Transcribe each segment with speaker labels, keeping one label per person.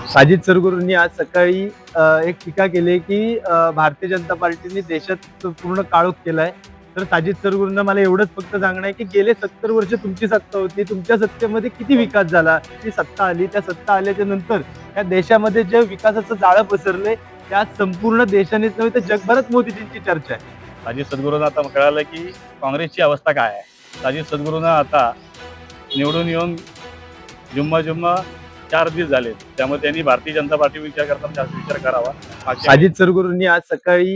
Speaker 1: साजिद सरगुरूंनी आज सकाळी एक टीका केली की भारतीय जनता पार्टीने देशात पूर्ण काळोख केलाय. तर साजिद सरगुरूंना मला एवढंच फक्त सांगणं आहे की गेले 70 वर्ष तुमची सत्ता होती. तुमच्या सत्तेमध्ये किती विकास झाला? ती सत्ता आली. त्या सत्ता आल्याच्या नंतर या देशामध्ये जे विकासाचं जाळं पसरलंय, त्यात संपूर्ण देशानेच नव्हे तर जगभरात मोदीजींची चर्चा आहे.
Speaker 2: साजिद सद्गुरूंना आता कळालं की काँग्रेसची अवस्था काय आहे. साजिद सद्गुरूंना आता निवडून येऊन जुम्मा जुम्मा 4 दिवस झाले. त्यामुळे त्यांनी भारतीय जनता पार्टी विचार करताना जास्त विचार करावा.
Speaker 1: साजिद सरगुरूंनी आज सकाळी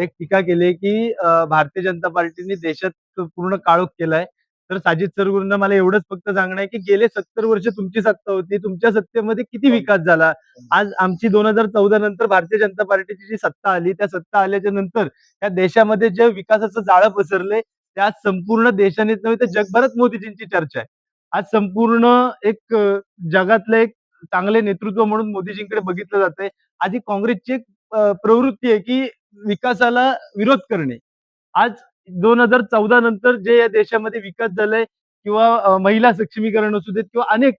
Speaker 1: एक टीका केली की भारतीय जनता पार्टीने देशात पूर्ण काळोख केलाय. तर साजिद सरगुरूंना मला एवढंच फक्त सांगणं आहे की गेले 70 वर्ष तुमची सत्ता होती. तुमच्या सत्तेमध्ये किती विकास झाला? आज आमची 2014 नंतर भारतीय जनता पार्टीची जी सत्ता आली, त्या सत्ता आल्याच्या नंतर या देशामध्ये जे विकासाचं जाळं पसरलंय, त्यात संपूर्ण देशानेच नव्हे तर जगभरात मोदीजींची चर्चा आहे. आज संपूर्ण एक जगातलं एक चांगले नेतृत्व म्हणून मोदीजींकडे बघितलं जातंय. आधी काँग्रेसची एक प्रवृत्ती आहे की विकासाला विरोध करणे. आज 2014 नंतर जे या देशामध्ये विकास झालाय किंवा महिला सक्षमीकरण असू देत किंवा अनेक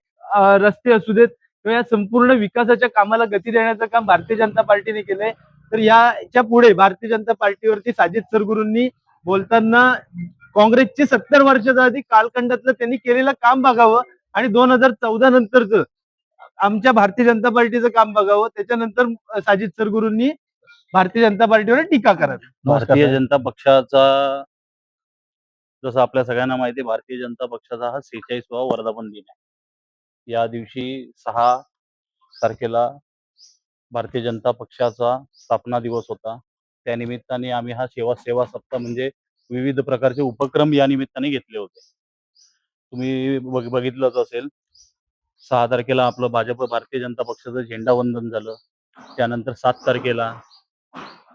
Speaker 1: रस्ते असू देत किंवा या संपूर्ण विकासाच्या कामाला गती देण्याचं काम भारतीय जनता पार्टीने केलंय. तर याच्या पुढे भारतीय जनता पार्टीवरती साजिद सरगुरूंनी बोलताना काँग्रेसची 70 वर्षाच्या आधी कालखंडातलं त्यांनी केलेलं काम बघावं आणि 2014 नंतरचं आमच्या भारतीय जनता पार्टीचं काम बघावं. त्याच्यानंतर साजिद सरगुरूंनी भारतीय जनता पार्टीवर टीका करावी.
Speaker 2: भारतीय जनता पक्षाचा जसं आपल्या सगळ्यांना माहिती आहे, भारतीय जनता पक्षाचा हा 46वा वर्धापन दिन आहे. या दिवशी 6 तारखेला भारतीय जनता पक्षाचा स्थापना दिवस होता. त्या निमित्ताने आम्ही हा सेवा सप्ताह म्हणजे विविध प्रकारचे उपक्रम या निमित्ताने घेतले होते. तुम्ही बघितलंच असेल, 6 तारखेला आपलं भारतीय जनता पक्षाचं झेंडावंदन झालं. त्यानंतर 7 तारखेला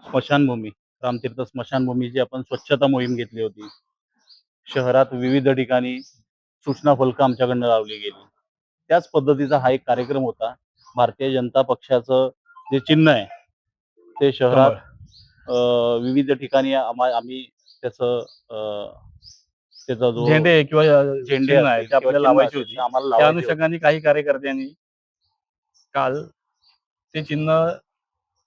Speaker 2: स्मशानभूमी, रामतीर्थ स्मशानभूमीची आपण स्वच्छता मोहीम घेतली होती. शहरात विविध ठिकाणी सूचना फलकं आमच्याकडनं लावली गेली. त्याच पद्धतीचा हा एक कार्यक्रम होता. भारतीय जनता पक्षाचं जे चिन्ह आहे, ते शहरात विविध ठिकाणी आम्ही त्याचं त्याचा जो
Speaker 3: झेंडे किंवा
Speaker 2: झेंडे
Speaker 3: चिन्ह आहे
Speaker 2: असतील
Speaker 3: ते
Speaker 2: किंवा
Speaker 3: आपल्याला
Speaker 2: चिन्ह
Speaker 3: लावायची
Speaker 2: असेल,
Speaker 3: होती.
Speaker 2: ते आम्हाला
Speaker 3: त्या
Speaker 2: लावायचे होते.
Speaker 3: अनुषंगाने काही कार्यकर्त्यांनी काल ते चिन्ह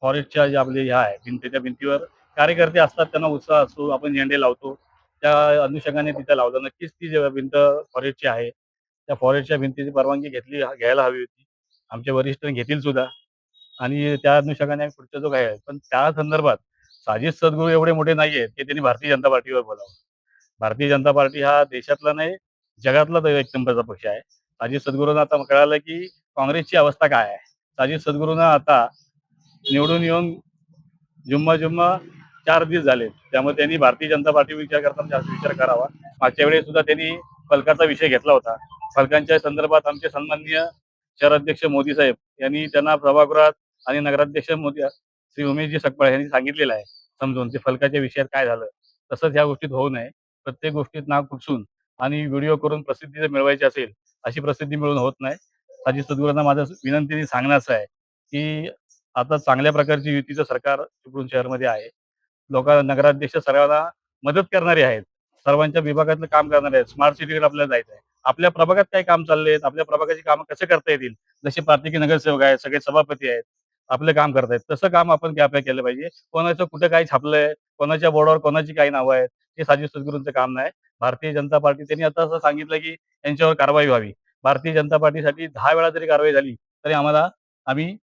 Speaker 3: फॉरेस्टच्या जे आपले ह्या आहे भिंतीच्या भिंतीवर कार्यकर्ते असतात, त्यांना उत्साह असतो, आपण झेंडे लावतो. त्या अनुषंगाने तिथे लावलं. नक्कीच ती जी भिंत फॉरेस्टची आहे, त्या फॉरेस्टच्या भिंतीची परवानगी घ्यायला हवी होती. आमचे वरिष्ठ घेतील सुद्धा आणि त्या अनुषंगाने आम्ही पुढचा जो काय आहे, पण त्या संदर्भात साजिद सद्गुरू एवढे मोठे नाही आहेत की त्यांनी भारतीय जनता पार्टीवर बोलावं. भारतीय जनता पार्टी हा देशातला नाही, जगातला तो एक नंबरचा पक्ष आहे. साजिद सद्गुरूंना आता कळालं की काँग्रेसची अवस्था काय आहे. साजिद सद्गुरूंना आता निवडून येऊन जुम्मा जुम्मा 4 दिवस झाले. त्यामुळे त्यांनी भारतीय जनता पार्टी विचार करताना जास्त विचार करावा. मागच्या वेळेस सुद्धा त्यांनी फलकाचा विषय घेतला होता. फलकांच्या संदर्भात आमचे सन्माननीय शहराध्यक्ष मोदी साहेब यांनी त्यांना सभागृहात आणि नगराध्यक्ष मोदी श्री उमेशजी सकपाळ यांनी सांगितलेलं आहे समजून ते फलकाच्या विषयात काय झालं. तसंच ह्या गोष्टीत होऊ नये. प्रत्येक गोष्टीत नाव खुपसून आणि व्हिडिओ करून प्रसिद्धी जर मिळवायची असेल, अशी प्रसिद्धी मिळवून होत नाही. साजिद सद्गुरूंना माझं विनंतीने सांगणं असं आहे की आता चांगल्या प्रकारची युतीचं सरकार चिपळूण शहरामध्ये आहे. नगराध्यक्ष सर्वांना मदत करणारे आहेत. सर्वांच्या विभागातलं काम करणारे आहेत. स्मार्ट सिटीकडे आपल्याला जायचं आहे. आपल्या प्रभागात काय काम चालले आहेत, आपल्या प्रभागाची कामं कसे करता येतील, जसे प्रांतिक नगरसेवक आहेत, सगळे सभापती आहेत, आपलं काम करतायत. तसं काम आपण आपल्याला केलं पाहिजे. कोणाचं कुठं काय छापलंय, कोणाच्या बोर्डावर कोणाची काही नावं आहेत, हे साजिद सद्गुरूंचं काम नाही. भारतीय जनता पार्टी त्यांनी आता असं सांगितलं की यांच्यावर कारवाई व्हावी. भारतीय जनता पार्टीसाठी 10 वेळा जरी कारवाई झाली तरी आम्ही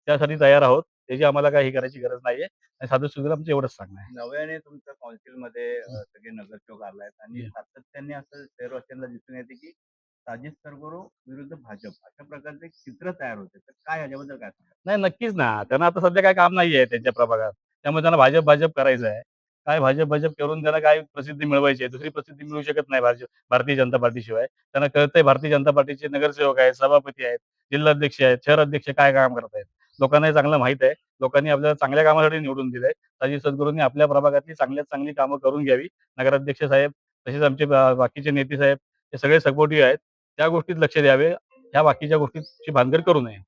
Speaker 3: त्यासाठी तयार आहोत. त्याची आम्हाला काही करायची गरज नाहीये. आणि साजिद सद्गुरू आमचं एवढंच सांगणं आहे.
Speaker 4: नव्याने तुमच्या कौन्सिलमध्ये सगळे नगरसेवक आले आहेत आणि सातत्याने असं शहरवासियांना दिसून येते की साजिद सरगुरू विरुद्ध भाजप अशा प्रकारचे एक चित्र तयार होते. तर काय याच्याबद्दल काय सांगाल?
Speaker 3: नाही, नक्कीच ना. त्यांना आता सध्या काही काम नाहीये त्यांच्या प्रभागात. त्यामुळे त्यांना भाजप करायचं आहे. काय भाजप करून त्यांना काय प्रसिद्धी मिळवायची आहे. दुसरी प्रसिद्धी मिळू शकत नाही भारतीय जनता पार्टीशिवाय. त्यांना कळतंय भारतीय जनता पार्टीचे नगरसेवक आहेत, सभापती आहेत, जिल्हाध्यक्ष आहेत, शहराध्यक्ष काय काम करतायत. लोकांना हे चांगलं माहीत आहे. लोकांनी आपल्याला चांगल्या कामासाठी निवडून दिलंय. साजिद सद्गुरूंनी आपल्या प्रभागातली चांगल्यात चांगली कामं करून घ्यावी. नगराध्यक्ष साहेब, तसेच आमचे बाकीचे नेते साहेब हे सगळे सपोर्टिव्ह आहेत. त्या गोष्टीत लक्ष द्यावे. ह्या बाकीच्या गोष्टीची भानगड करू नये.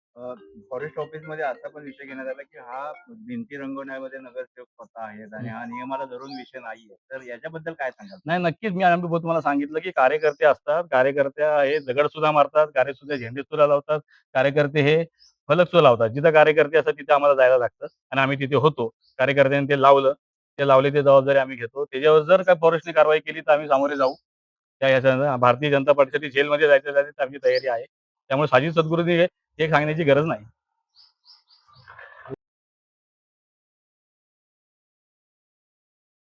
Speaker 4: फॉरेस्ट ऑफिसमध्ये असा पण विषय घेण्यात आला की हा भिंती रंगवण्यामध्ये नगरसेवक स्वतः आहेत आणि हा नियमाला धरून विषय नाहीये. तर याच्याबद्दल काय सांगाल?
Speaker 3: नाही, नक्कीच मी अनुभव तुम्हाला सांगितलं, की कार्यकर्ते असतात. कार्यकर्ते हे दगड सुद्धा मारतात, झेंडे सुद्धा लावतात. कार्यकर्ते हे फलक सुद्धा लावतात. जिथं कार्यकर्ते असतात तिथे आम्हाला जायला लागतं आणि आम्ही तिथे होतो. कार्यकर्त्यांनी ते लावलं, ते लावले ते जबाबदारी आम्ही घेतो. त्याच्यावर जर काही फॉरेस्टने कारवाई केली तर आम्ही सामोरे जाऊ. त्या ह्याच्यानं भारतीय जनता पार्टीसाठी जेलमध्ये जायचं झालं तर आमची तयारी आहे. त्यामुळे साजिद सद्गुरूंनी हे सांगण्याची गरज नाही.